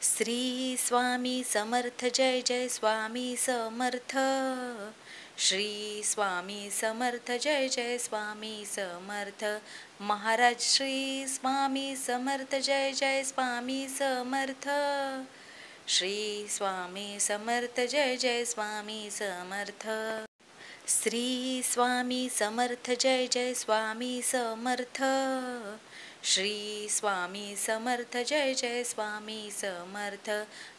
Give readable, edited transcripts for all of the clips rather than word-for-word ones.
Shri Swami Samarth Jai Jai Swami Samarth. Shri Swami Samarth Jai Jai Swami Samarth. Maharaj Shri Swami Samarth Jai Jai Swami Samarth. Shri Swami Samarth Jai Jai Swami Samarth. Shri Swami Samarth Jai Jai Swami Samarth. Shri Swami Samarth Jai Jai Swami Samarth.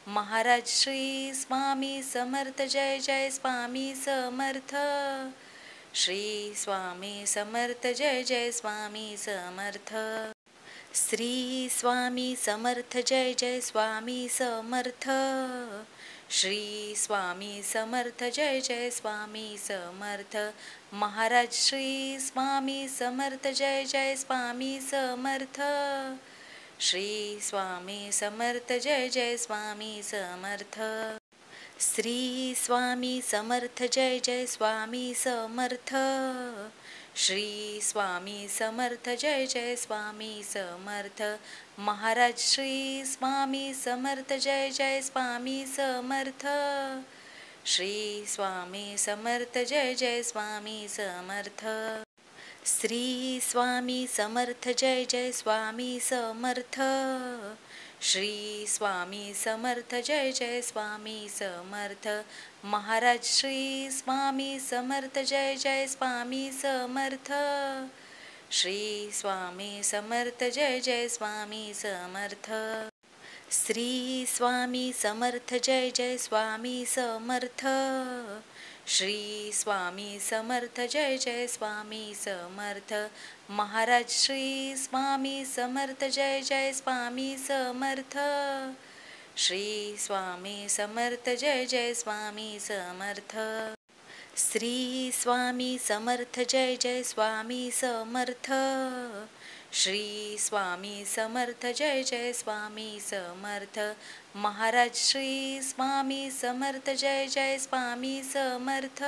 Maharaj Shri Swami Samarth Jai Jai Swami Samarth. Shri Swami Samarth Jai Jai Swami Samarth. Shri Swami Samarth Jai Jai Swami Samarth. Shri Swami Samarth Jai Jai Swami Samarth. Maharaj Shri Swami Samarth Jai Jai Swami Samarth. Shri Swami Samarth Jai Jai Swami Samarth. Shri Swami Samarth Jai Jai Swami Samarth. Shri Swami Samarth Jai Jai Swami Samarth. Maharaj Shri Swami Samarth Jai Jai Swami Samarth. Shri Swami Samarth Jai Jai Swami Samarth. Shri Swami Samarth Jai Jai Swami Samarth. Shri Swami Samarth Jai Jai Swami Samarth. Maharaj Shri Swami Samarth Jai Jai Swami Samarth. Shri Swami Samarth Jai Jai Swami Samarth. Shri Swami Samarth Jai Jai Swami Samarth. Shri Swami Samarth Jai Jai Swami Samarth. Maharaj Shri Swami Samarth Jai Jai Swami Samarth. Shri Swami Samarth Jai Jai Swami Samarth. Shri Swami Samarth Jai Jai Swami Samarth. Shri Swami Samarth Jai Jai Swami Samarth. Maharaj Shri Swami Samarth Jai Jai Swami Samarth.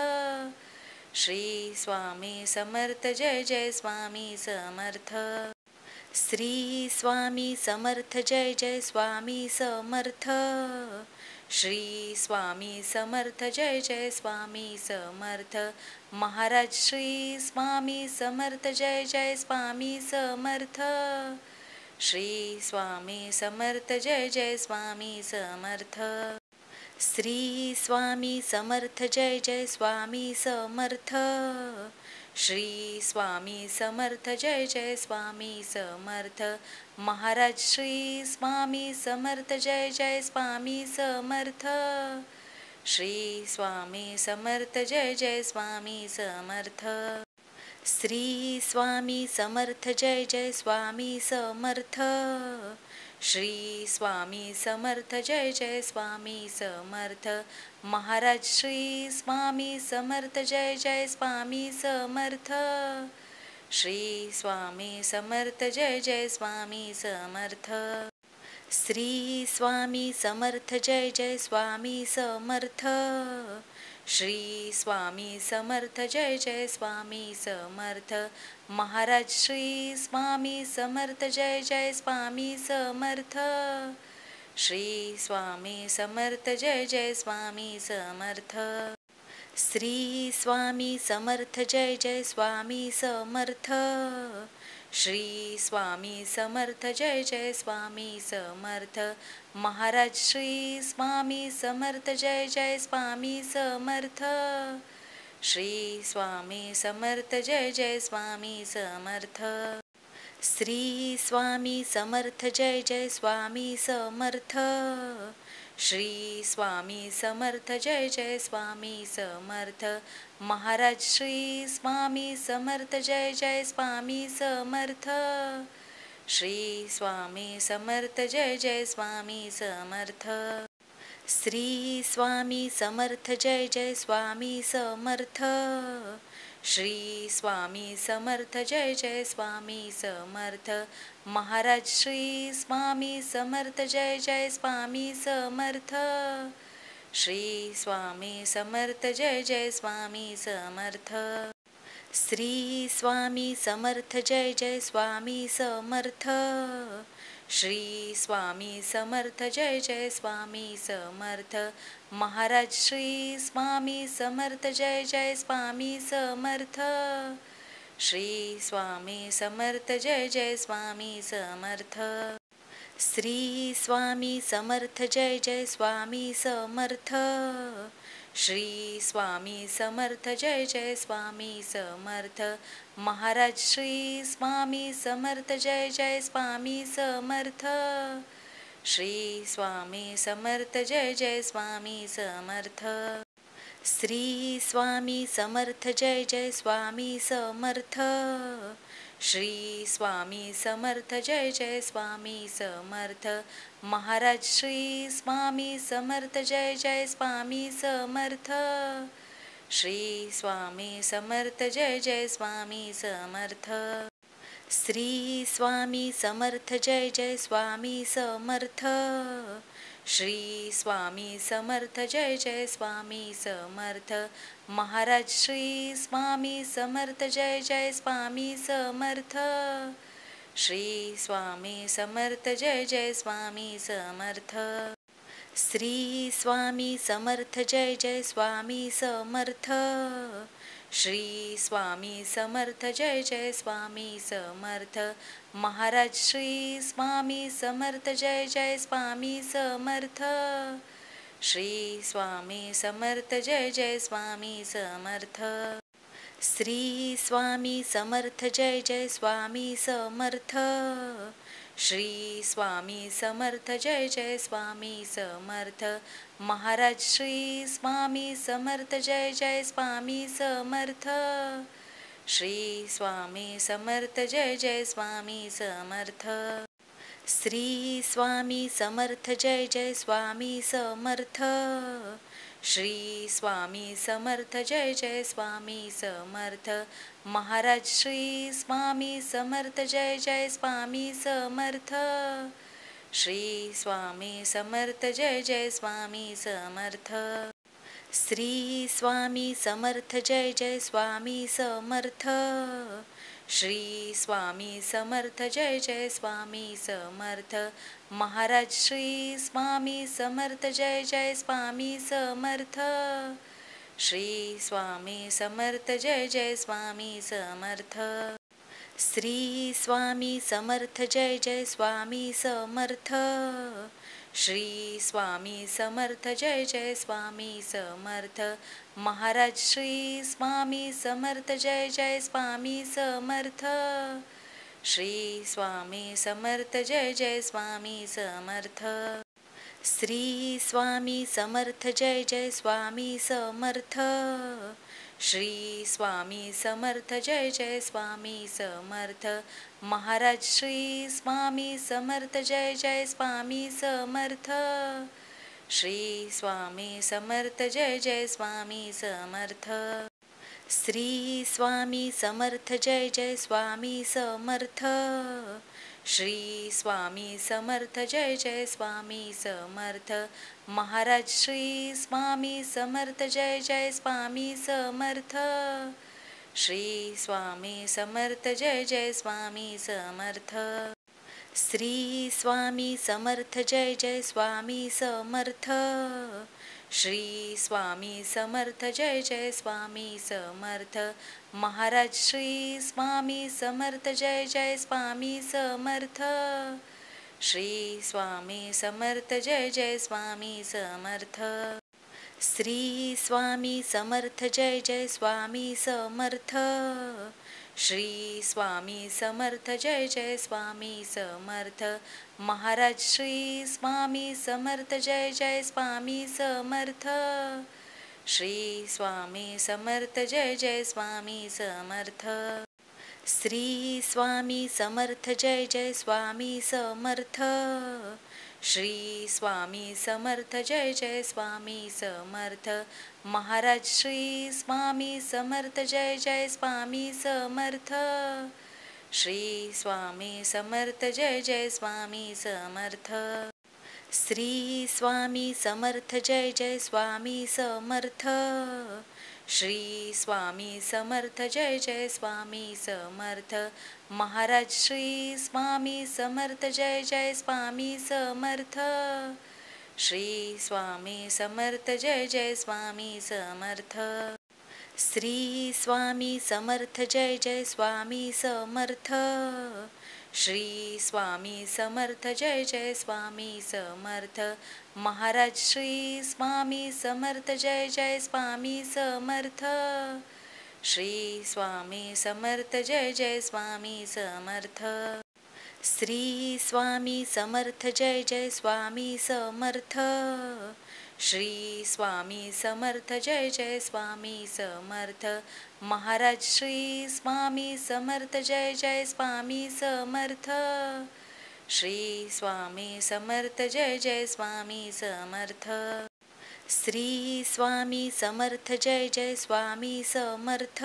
Shri Swami Samarth Jai Jai Swami Samarth. Shri Swami Samarth Jai Jai Swami Samarth. Shri Swami Samarth Jai Jai Swami Samarth. Maharaj Shri Swami Samarth Jai Jai Swami Samarth. Shri Swami Samarth Jai Jai Swami Samarth. Shri Swami Samarth Jai Jai Swami Samarth. Shri Swami Samarth Jai Jai Swami Samarth. Maharaj Shri Swami Samarth Jai Jai Swami Samarth. Shri Swami Samarth Jai Jai Swami Samarth. Shri Swami Samarth Jai Jai Swami Samarth. Shri Swami Samarth Jai Jai Swami Samarth. Maharaj Shri Swami Samarth Jai Jai Swami Samarth. Shri Swami Samarth Jai Jai Swami Samarth. Shri Swami Samarth Jai Jai Swami Samarth. Shri Swami Samarth Jai Jai Swami Samarth. Maharaj Shri Swami Samarth Jai Jai Swami Samarth. Shri Swami Samarth Jai Jai Swami Samarth. Shri Swami Samarth Jai Jai Swami Samarth. Shri Swami Samarth Jai Jai Swami Samarth. Maharaj Shri Swami Samarth Jai Jai Swami Samarth. Shri Swami Samarth Jai Jai Swami Samarth. Shri Swami Samarth Jai Jai Swami Samarth. Shri Swami Samarth Jai Jai Swami Samarth. Maharaj Shri Swami Samarth Jai Jai Swami Samarth. Shri Swami Samarth Jai Jai Swami Samarth. Shri Swami Samarth Jai Jai Swami Samarth. Shri Swami Samarth Jai Jai Swami Samarth. Maharaj Shri Swami Samarth Jai Jai Swami Samarth. Shri Swami Samarth Jai Jai Swami Samarth. Shri Swami Samarth Jai Jai Swami Samarth. Shri Swami Samarth Jai Jai Swami Samarth Maharaj Shri Swami Samarth Jai Jai Swami Samarth Shri Swami Samarth Jai Jai Swami Samarth Shri Swami Samarth Jai Jai Swami Samarth Shri Swami Samarth Jai Jai Swami Samarth Maharaj Shri Swami Samarth Jai Jai Swami Samarth Shri Swami Samarth Jai Jai Swami Samarth Shri Swami Samarth Jai Jai Swami Samarth Shri Swami Samarth Jai Jai Swami Samarth Maharaj Shri Swami Samarth Jai Jai Swami Samarth Shri Swami Samarth Jai Jai Swami Samarth Shri Swami Samarth Jai Jai Swami Samarth Shri Swami Samarth Jai Jai Swami Samarth Maharaj Shri Swami Samarth Jai Jai Swami Samarth Shri Swami Samarth Jai Jai Swami Samarth Shri Swami Samarth Jai Jai Swami Samarth Shri Swami Samarth Jai Jai Swami Samarth Maharaj Shri Swami Samarth Jai Jai Swami Samarth Shri Swami Samarth Jai Jai Swami Samarth Shri Swami Samarth Jai Jai Swami Samarth Shri Swami Samarth Jai Jai Swami Samarth Maharaj Shri Swami Samarth Jai Jai Swami Samarth Shri Swami Samarth Jai Jai Swami Samarth Shri Swami Samarth Jai Jai Swami Samarth Shri Swami Samarth Jai Jai Swami Samarth Maharaj Shri Swami Samarth Jai Jai Swami Samarth Shri Swami Samarth Jai Jai Swami Samarth Shri Swami Samarth Jai Jai Swami Samarth Shri Swami Samarth Jai Jai Swami Samarth Maharaj Shri Swami Samarth Jai Jai Swami Samarth Shri Swami Samarth Jai Jai Swami Samarth Shri Swami Samarth Jai Jai Swami Samarth Shri Swami Samarth Jai Jai Swami Samarth Maharaj Shri Swami Samarth Jai Jai Swami Samarth Shri Swami Samarth Jai Jai Swami Samarth Shri Swami Samarth Jai Jai Swami Samarth Shri Swami Samarth Jai Jai Swami Samarth Maharaj Shri Swami Samarth Jai Jai Swami Samarth Shri Swami Samarth Jai Jai Swami Samarth Shri Swami Samarth Jai Jai Swami Samarth Shri Swami Samarth Jai Jai Swami Samarth Maharaj Shri Swami Samarth Jai Jai Swami Samarth Shri Swami Samarth Jai Jai Swami Samarth Shri Swami Samarth Jai Jai Swami Samarth Shri Swami Samarth Jai Jai Swami Samarth Maharaj Shri Swami Samarth Jai Jai Swami Samarth Shri Swami Samarth Jai Jai Swami Samarth Shri Swami Samarth Jai Jai Swami Samarth Shri Swami Samarth Jai Jai Swami Samarth Maharaj Shri Swami Samarth Jai Jai Swami Samarth Shri Swami Samarth Jai Jai Swami Samarth Shri Swami Samarth Jai Jai Swami Samarth Shri Swami Samarth Jai Jai Swami Samarth Maharaj Shri Swami Samarth Jai Jai Swami Samarth Shri Swami Samarth Jai Jai Swami Samarth Shri Swami Samarth Jai Jai Swami Samarth Shri Swami Samarth Jai Jai Swami Samarth Maharaj Shri Swami Samarth Jai Jai Swami Samarth Shri Swami Samarth Jai Jai Swami Samarth Shri Swami Samarth Jai Jai Swami Samarth Shri Swami Samarth Jai Jai Swami Samarth Maharaj Shri Swami Samarth Jai Jai Swami Samarth Shri Swami Samarth Jai Jai Swami Samarth Shri Swami Samarth Jai Jai Swami Samarth Shri Swami Samarth Jai Jai Swami Samarth Maharaj Shri Swami Samarth Jai Jai Swami Samarth Shri Swami Samarth Jai Jai Swami Samarth Shri Swami Samarth Jai Jai Swami Samarth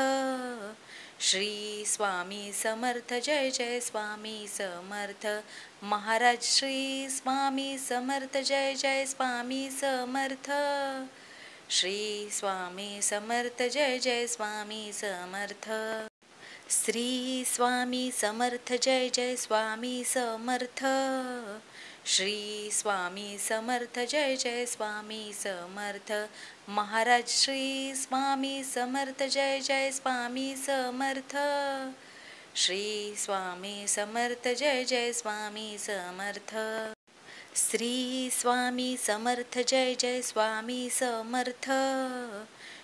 Shri Swami Samarth Jai Jai Swami Samarth Maharaj Shri Swami Samarth Jai Jai Swami Samarth Shri Swami Samarth Jai Jai Swami Samarth Shri Swami Samarth Jai Jai Swami Samarth Shri Swami Samarth Jai Jai Swami Samarth Maharaj Shri Swami Samarth Jai Jai Swami Samarth Shri Swami Samarth Jai Jai Swami Samarth Shri Swami Samarth Jai Jai Swami Samarth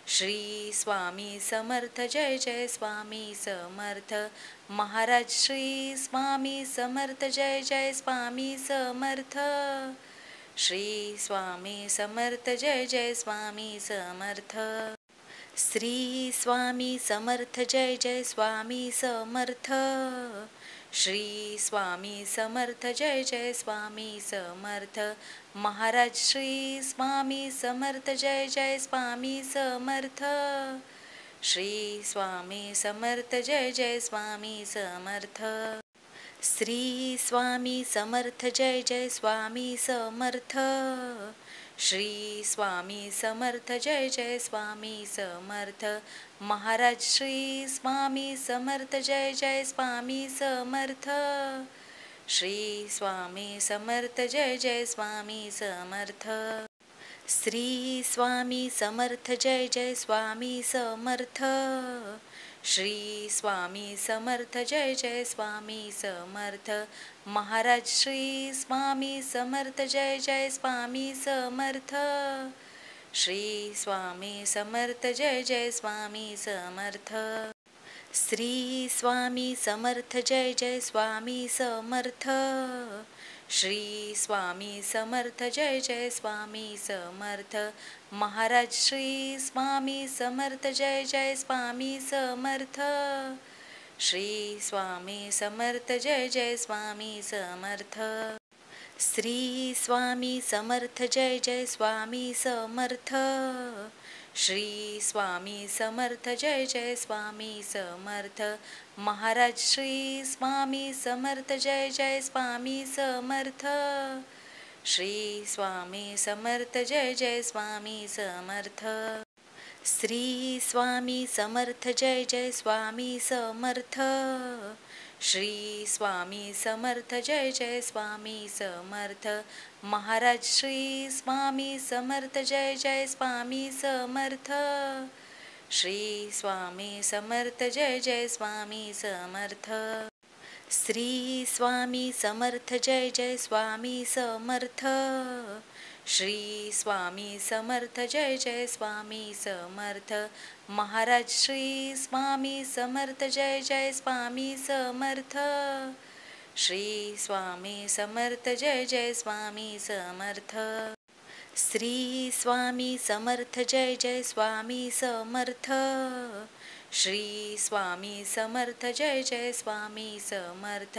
Shri Swami Samarth Jai Jai Swami Samarth Maharaj Shri Swami Samarth Jai Jai Swami Samarth Shri Swami Samarth Jai Jai Swami Samarth Shri Swami Samarth Jai Jai Swami Samarth Shri Swami Samarth Jai Jai Swami Samarth Maharaj Shri Swami Samarth Jai Jai Swami Samarth Shri Swami Samarth Jai Jai Swami Samarth Shri Swami Samarth Jai Jai Swami Samarth Shri Swami Samarth Jai Jai Swami Samarth Maharaj Shri Swami Samarth Jai Jai Swami Samarth Shri Swami Samarth Jai Jai Swami Samarth Shri Swami Samarth Jai Jai Swami Samarth Shri Swami Samarth Jai Jai Swami Samarth Maharaj Shri Swami Samarth Jai Jai Swami Samarth Shri Swami Samarth Jai Jai Swami Samarth Shri Swami Samarth Jai Jai Swami Samarth Shri Swami Samarth Jai Jai Swami Samarth Maharaj Shri Swami Samarth Jai Jai Swami Samarth Shri Swami Samarth Jai Jai Swami Samarth Shri Swami Samarth Jai Jai Swami Samarth Shri Swami Samarth Jai Jai Swami Samarth Maharaj Shri Swami Samarth Jai Jai Swami Samarth Shri Swami Samarth Jai Jai Swami Samarth Shri Swami Samarth Jai Jai Swami Samarth Shri Swami Samarth Jai Jai Swami Samarth Maharaj Shri Swami Samarth Jai Jai Swami Samarth Shri Swami Samarth Jai Jai Swami Samarth Shri Swami Samarth Jai Jai Swami Samarth Shri Swami Samarth Jai Jai Swami Samarth Maharaj Shri Swami Samarth Jai Jai Swami Samarth Shri Swami Samarth Jai Jai Swami Samarth Shri Swami Samarth Jai Jai Swami Samarth Shri Swami Samarth Jai Jai Swami Samarth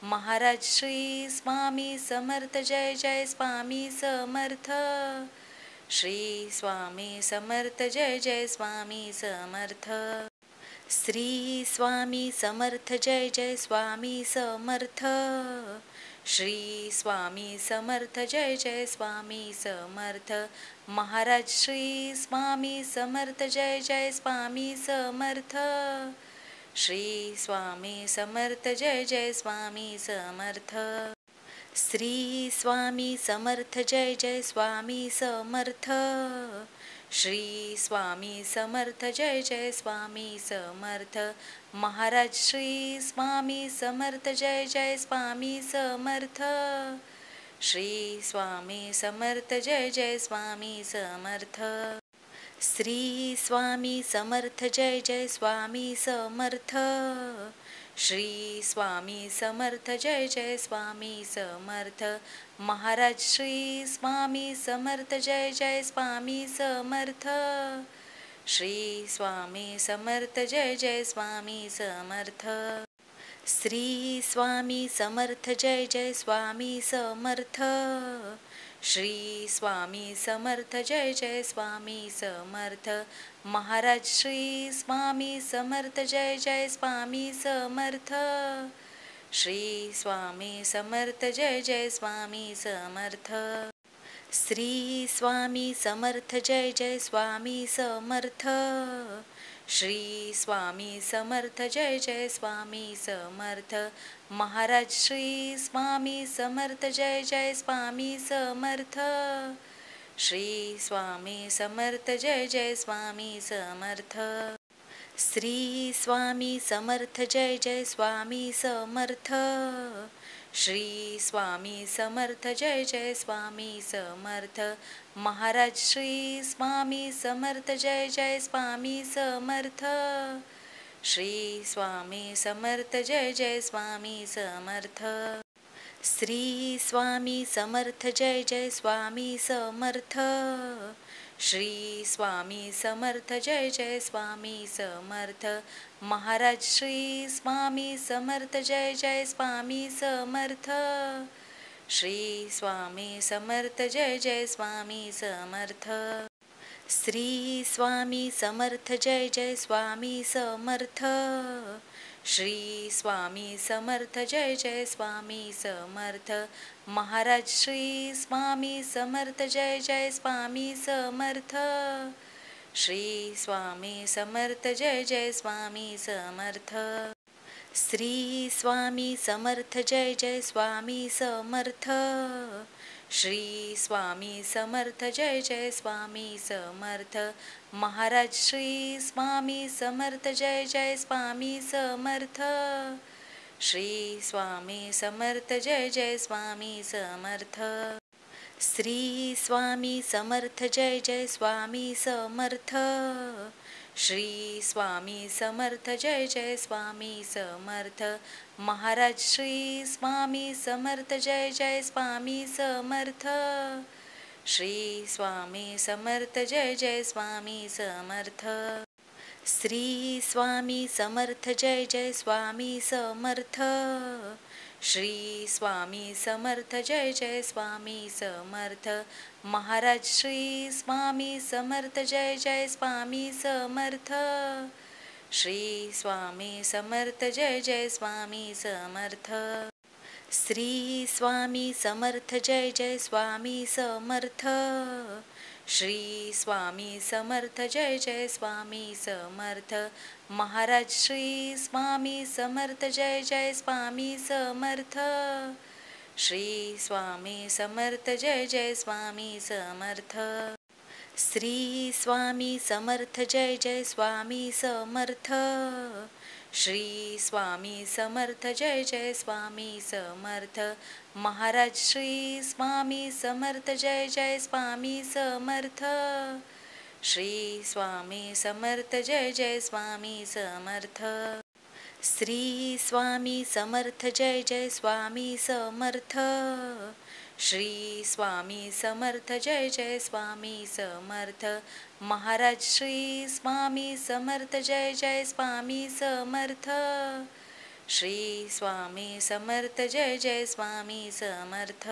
Maharaj Shri Swami Samarth Jai Jai Swami Samarth Shri Swami Samarth Jai Jai Swami Samarth Shri Swami Samarth Jai Jai Swami Samarth Shri Swami Samarth Jai Jai Swami Samarth Maharaj Shri Swami Samarth Jai Jai Swami Samarth Shri Swami Samarth Jai Jai Swami Samarth Shri Swami Samarth Jai Jai Swami Samarth Shri Swami Samarth Jai Jai Swami Samarth Maharaj Shri Swami Samarth Jai Jai Swami Samarth Shri Swami Samarth Jai Jai Swami Samarth Shri Swami Samarth Jai Jai Swami Samarth Shri Swami Samarth Jai Jai Swami Samarth Maharaj Shri Swami Samarth Jai Jai Swami Samarth Shri Swami Samarth Jai Jai Swami Samarth Shri Swami Samarth Jai Jai Swami Samarth Shri Swami Samarth Jai Jai Swami Samarth Maharaj Shri Swami Samarth Jai Jai Swami Samarth Shri Swami Samarth Jai Jai Swami Samarth Shri Swami Samarth Jai Jai Swami Samarth Shri Swami Samarth Jai Jai Swami Samarth Maharaj Shri Swami Samarth Jai Jai Swami Samarth Shri Swami Samarth Jai Jai Swami Samarth Shri Swami Samarth Jai Jai Swami Samarth Shri Swami Samarth Jai Jai Swami Samarth Maharaj Shri Swami Samarth Jai Jai Swami Samarth Shri Swami Samarth Jai Jai Swami Samarth Shri Swami Samarth Jai Jai Swami Samarth Shri Swami Samarth Jai Jai Swami Samarth Maharaj Shri Swami Samarth Jai Jai Swami Samarth Shri Swami Samarth Jai Jai Swami Samarth Shri Swami Samarth Jai Jai Swami Samarth Shri Swami Samarth Jai Jai Swami Samarth Maharaj Shri Swami Samarth Jai Jai Swami Samarth Shri Swami Samarth Jai Jai Swami Samarth Shri Swami Samarth Jai Jai Swami Samarth Shri Swami Samarth Jai Jai Swami Samarth Maharaj Shri Swami Samarth Jai Jai Swami Samarth Shri Swami Samarth Jai Jai Swami Samarth Shri Swami Samarth Jai Jai Swami Samarth Shri Swami Samarth Jai Jai Swami Samarth Maharaj Shri Swami Samarth Jai Jai Swami Samarth Shri Swami Samarth Jai Jai Swami Samarth Shri Swami Samarth Jai Jai Swami Samarth Shri Swami Samarth Jai Jai Swami Samarth Maharaj Shri Swami Samarth Jai Jai Swami Samarth Shri Swami Samarth Jai Jai Swami Samarth Shri Swami Samarth Jai Jai Swami Samarth Shri Swami Samarth Jai Jai Swami Samarth Maharaj Shri Swami Samarth Jai Jai Swami Samarth Shri Swami Samarth Jai Jai Swami Samarth Shri Swami Samarth Jai Jai Swami Samarth Shri Swami Samarth Jai Jai Swami Samarth Maharaj Shri Swami Samarth Jai Jai Swami Samarth Shri Swami Samarth Jai Jai Swami Samarth Shri Swami Samarth Jai Jai Swami Samarth Shri Swami Samarth Jai Jai Swami Samarth Maharaj Shri Swami Samarth Jai Jai Swami Samarth Shri Swami Samarth Jai Jai Swami Samarth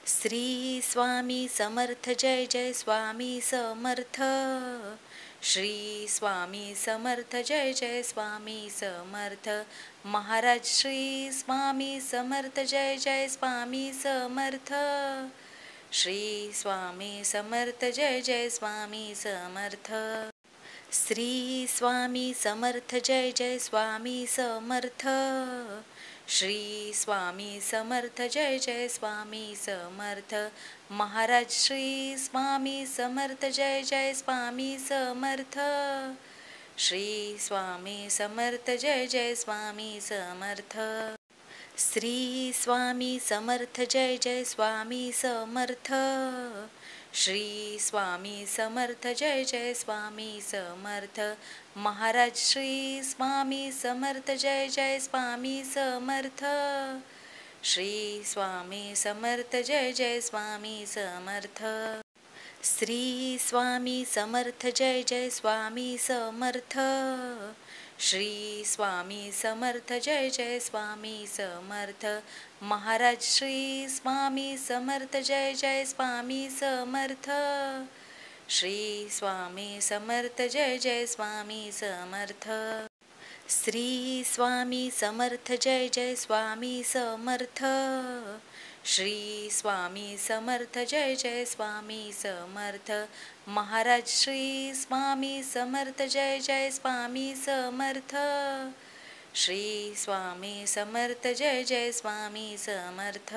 Shri Swami Samarth Jai Jai Swami Samarth Shri Swami Samarth Jai Jai Swami Samarth Maharaj Shri Swami Samarth Jai Jai Swami Samarth Shri Swami Samarth Jai Jai Swami Samarth Shri Swami Samarth Jai Jai Swami Samarth Shri Swami Samarth Jai Jai Swami Samarth Maharaj Shri Swami Samarth Jai Jai Swami Samarth Shri Swami Samarth Jai Jai Swami Samarth Shri Swami Samarth Jai Jai Swami Samarth Shri Swami Samarth Jai Jai Swami Samarth Maharaj Shri Swami Samarth Jai Jai Swami Samarth Shri Swami Samarth Jai Jai Swami Samarth Shri Swami Samarth Jai Jai Swami Samarth Shri Swami Samarth Jai Jai Swami Samarth Maharaj Shri Swami Samarth Jai Jai Swami Samarth Shri Swami Samarth Jai Jai Swami Samarth Shri Swami Samarth Jai Jai Swami Samarth Shri Swami Samarth Jai Jai Swami Samarth Maharaj Shri Swami Samarth Jai Jai Swami Samarth Shri Swami Samarth Jai Jai Swami Samarth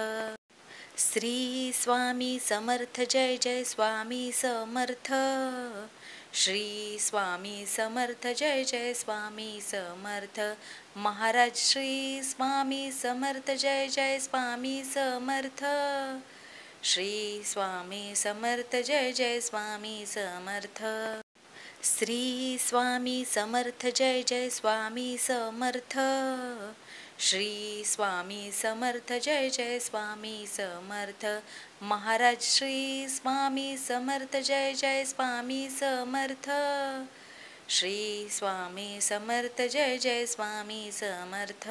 Shri Swami Samarth Jai Jai Swami Samarth Shri Swami Samarth Jai Jai Swami Samarth Maharaj Shri Swami Samarth Jai Jai Swami Samarth Shri Swami Samarth Jai Jai Swami Samarth Shri Swami Samarth Jai Jai Swami Samarth Shri Swami Samarth Jai Jai Swami Samarth Maharaj Shri Swami Samarth Jai Jai Swami Samarth Shri Swami Samarth Jai Jai Swami Samarth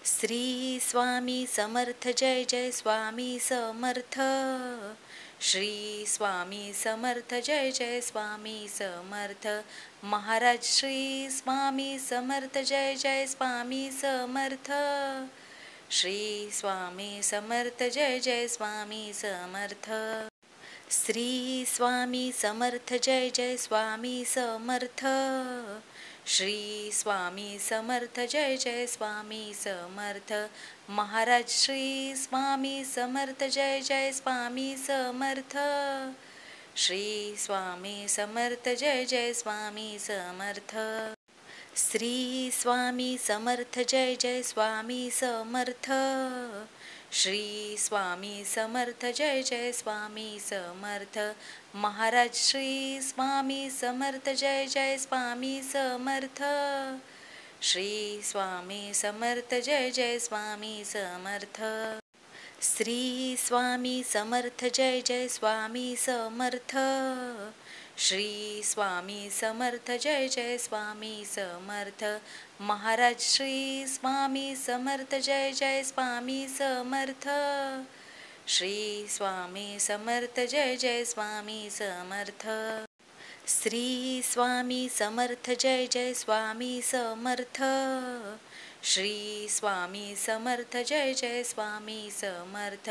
Shri Swami Samarth Jai Jai Swami Samarth Shri Swami Samarth Jai Jai Swami Samarth Maharaj Shri Swami Samarth Jai Jai Swami Samarth Shri Swami Samarth Jai Jai Swami Samarth Shri Swami Samarth Jai Jai Swami Samarth Shri Swami Samarth Jai Jai Swami Samarth Maharaj Shri Swami Samarth Jai Jai Swami Samarth Shri Swami Samarth Jai Jai Swami Samarth Shri Swami Samarth Jai Jai Swami Samarth Shri Swami Samarth Jai Jai Swami Samarth Maharaj Shri Swami Samarth Jai Jai Swami Samarth Shri Swami Samarth Jai Jai Swami Samarth Shri Swami Samarth Jai Jai Swami Samarth Shri Swami Samarth Jai Jai Swami Samarth Maharaj Shri Swami Samarth Jai Jai Swami Samarth Shri Swami Samarth Jai Jai Swami Samarth Shri Swami Samarth Jai Jai Swami Samarth Shri Swami Samarth Jai Jai Swami Samarth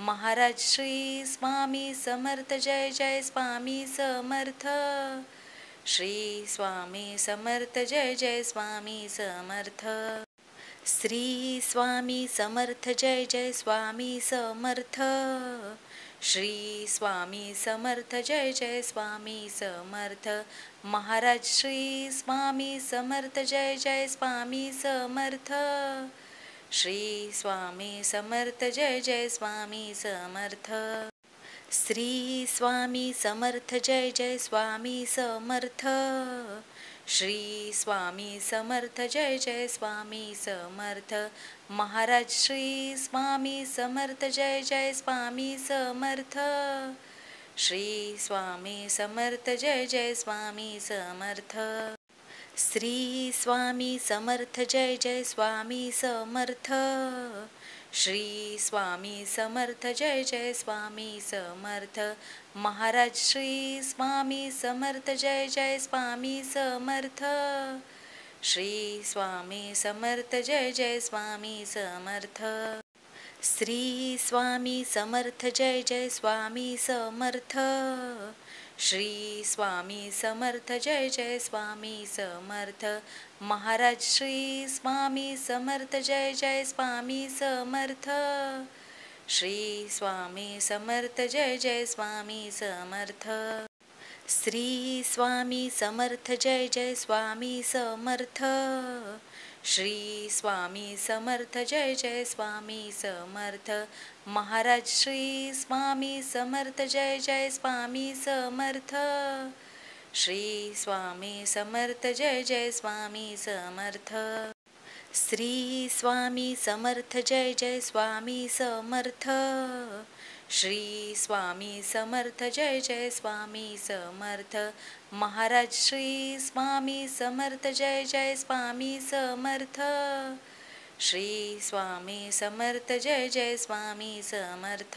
Maharaj Shri Swami Samarth Jai Jai Swami Samarth Shri Swami Samarth Jai Jai Swami Samarth Shri Swami Samarth Jai Jai Swami Samarth Shri Swami Samarth Jai Jai Swami Samarth Maharaj Shri Swami Samarth Jai Jai Swami Samarth Shri Swami Samarth Jai Jai Swami Samarth Shri Swami Samarth Jai Jai Swami Samarth Shri Swami Samarth Jai Jai Swami Samarth Maharaj Shri Swami Samarth Jai Jai Swami Samarth Shri Swami Samarth Jai Jai Swami Samarth Shri Swami Samarth Jai Jai Swami Samarth Shri Swami Samarth Jai Jai Swami Samarth Maharaj Shri Swami Samarth Jai Jai Swami Samarth Shri Swami Samarth Jai Jai Swami Samarth Shri Swami Samarth Jai Jai Swami Samarth Shri Swami Samarth Jai Jai Swami Samarth Maharaj Shri Swami Samarth Jai Jai Swami Samarth Shri Swami Samarth Jai Jai Swami Samarth Shri Swami Samarth Jai Jai Swami Samarth Shri Swami Samarth Jai Jai Swami Samarth Maharaj Shri Swami Samarth Jai Jai Swami Samarth Shri Swami Samarth Jai Jai Swami Samarth Shri Swami Samarth Jai Jai Swami Samarth Shri Swami Samarth Jai Jai Swami Samarth Maharaj Shri Swami Samarth Jai Jai Swami Samarth Shri Swami Samarth Jai Jai Swami Samarth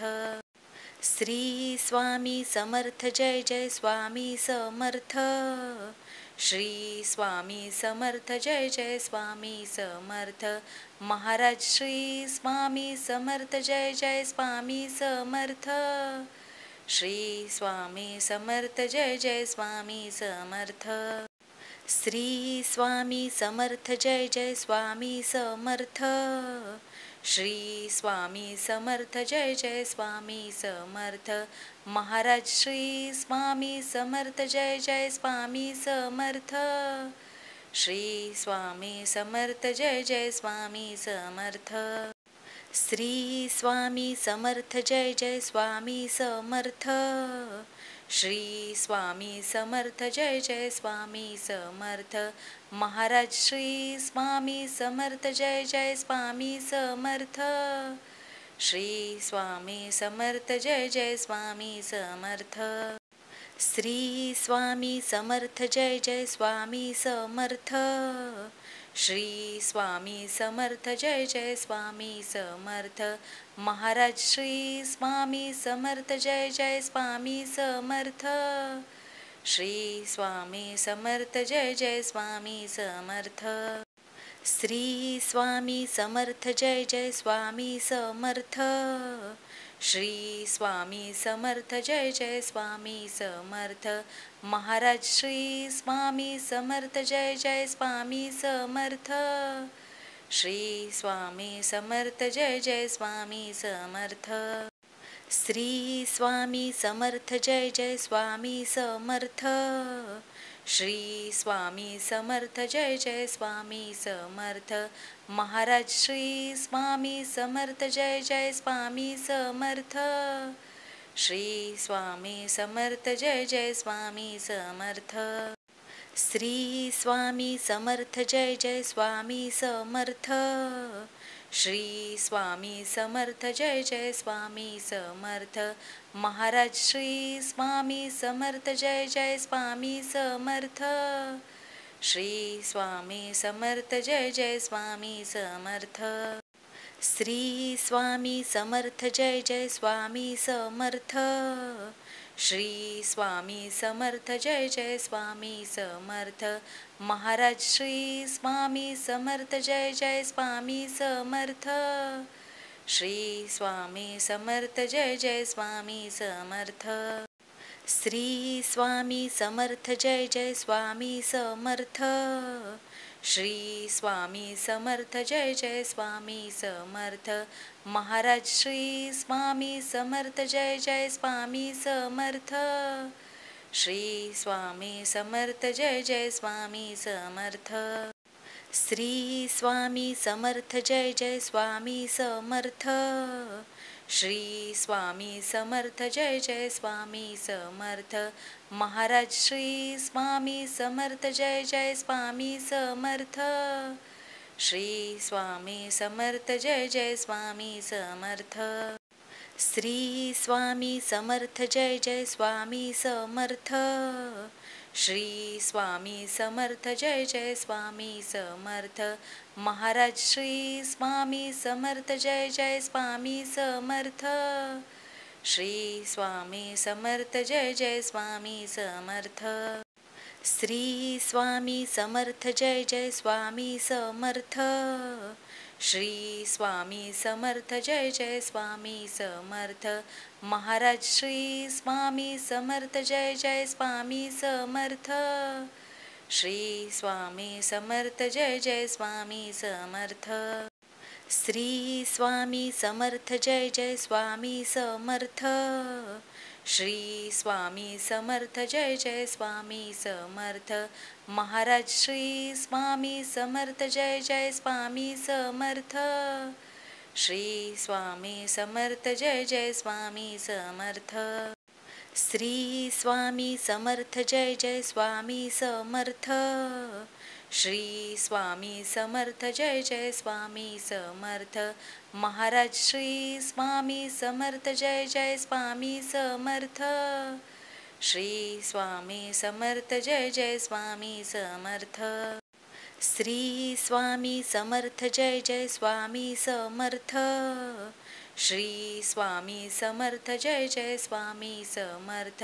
Shri Swami Samarth Jai Jai Swami Samarth Shri Swami Samarth Jai Jai Swami Samarth Maharaj Shri Swami Samarth Jai Jai Swami Samarth Shri Swami Samarth Jai Jai Swami Samarth Shri Swami Samarth Jai Jai Swami Samarth Shri Swami Samarth Jai Jai Swami Samarth Maharaj Shri Swami Samarth Jai Jai Swami Samarth Shri Swami Samarth Jai Jai Swami Samarth Shri Swami Samarth Jai Jai Swami Samarth Shri Swami Samarth Jai Jai Swami Samarth Maharaj Shri Swami Samarth Jai Jai Swami Samarth Shri Swami Samarth Jai Jai Swami Samarth Shri Swami Samarth Jai Jai Swami Samarth Shri Swami Samarth Jai Jai Swami Samarth Maharaj Shri Swami Samarth Jai Jai Swami Samarth Shri Swami Samarth Jai Jai Swami Samarth Shri Swami Samarth Jai Jai Swami Samarth Shri Swami Samarth Jai Jai Swami Samarth Maharaj Shri Swami Samarth Jai Jai Swami Samarth Shri Swami Samarth Jai Jai Swami Samarth Shri Swami Samarth Jai Jai Swami Samarth Shri Swami Samarth Jai Jai Swami Samarth Maharaj Shri Swami Samarth Jai Jai Swami Samarth Shri Swami Samarth Jai Jai Swami Samarth Shri Swami Samarth Jai Jai Swami Samarth Shri Swami Samarth Jai Jai Swami Samarth Maharaj Shri Swami Samarth Jai Jai Swami Samarth Shri Swami Samarth Jai Jai Swami Samarth Shri Swami Samarth Jai Jai Swami Samarth Shri Swami Samarth Jai Jai Swami Samarth Maharaj Shri Swami Samarth Jai Jai Swami Samarth Shri Swami Samarth Jai Jai Swami Samarth Shri Swami Samarth Jai Jai Swami Samarth Shri Swami Samarth Jai Jai Swami Samarth Maharaj Shri Swami Samarth Jai Jai Swami Samarth Shri Swami Samarth Jai Jai Swami Samarth Shri Swami Samarth Jai Jai Swami Samarth Shri Swami Samarth Jai Jai Swami Samarth Maharaj Shri Swami Samarth Jai Jai Swami Samarth Shri Swami Samarth Jai Jai Swami Samarth Shri Swami Samarth Jai Jai Swami Samarth Shri Swami Samarth Jai Jai Swami Samarth Maharaj Shri Swami Samarth Jai Jai Swami Samarth. Shri Swami Samarth Jai Jai Swami Samarth. Shri Swami Samarth Jai Jai Swami Samarth. Shri Swami Samarth Jai Jai Swami Samarth. Maharaj Shri Swami Samarth Jai Jai Swami Samarth. Shri Swami Samarth Jai Jai Swami Samarth. Shri Swami Samarth Jai Jai Swami Samarth. Shri Swami Samarth Jai Jai Swami Samarth. Maharaj Shri Swami Samarth Jai Jai Swami Samarth. Shri Swami Samarth Jai Jai Swami Samarth. Shri Swami Samarth Jai Jai Swami Samarth. Shri Swami Samarth Jai Jai Swami Samarth. Maharaj Shri Swami Samarth Jai Jai Swami Samarth. Shri Swami Samarth Jai Jai Swami Samarth. Shri Swami Samarth Jai Jai Swami Samarth. Shri Swami Samarth Jai Jai Swami Samarth.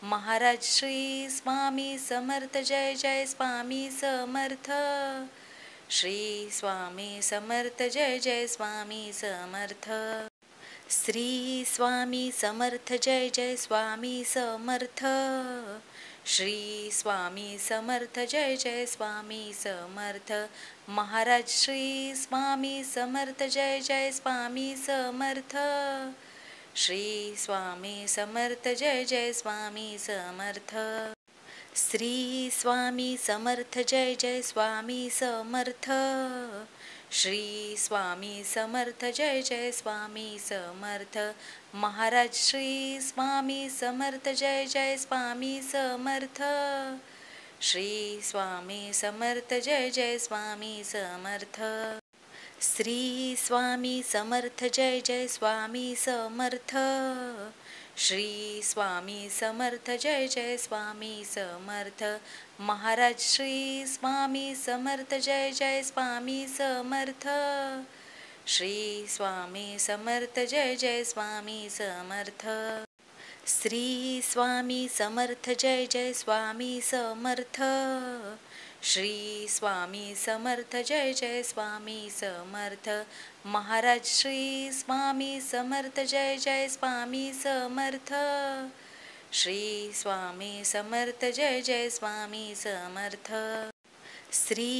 Maharaj Shri Swami Samarth Jai Jai Swami Samarth. Shri Swami Samarth Jai Jai Swami Samarth. Shri Swami Samarth Jai Jai Swami Samarth. Shri Swami Samarth Jai Jai Swami Samarth. Maharaj Shri Swami Samarth Jai Jai Swami Samarth. Shri Swami Samarth Jai Jai Swami Samarth. Shri Swami Samarth Jai Jai Swami Samarth. Shri Swami Samarth Jai Jai Swami Samarth. Maharaj Shri Swami Samarth Jai Jai Swami Samarth. Shri Swami Samarth Jai Jai Swami Samarth. Shri Swami Samarth Jai Jai Swami Samarth. Shri Swami Samarth Jai Jai Swami Samarth. Maharaj Shri Swami Samarth Jai Jai Swami Samarth. Shri Swami Samarth Jai Jai Swami Samarth. Shri Swami Samarth Jai Jai Swami Samarth. Shri Swami Samarth Jai Jai Swami Samarth. Maharaj Shri Swami Samarth Jai Jai Swami Samarth. Shri Swami Samarth Jai Jai Swami Samarth. Shri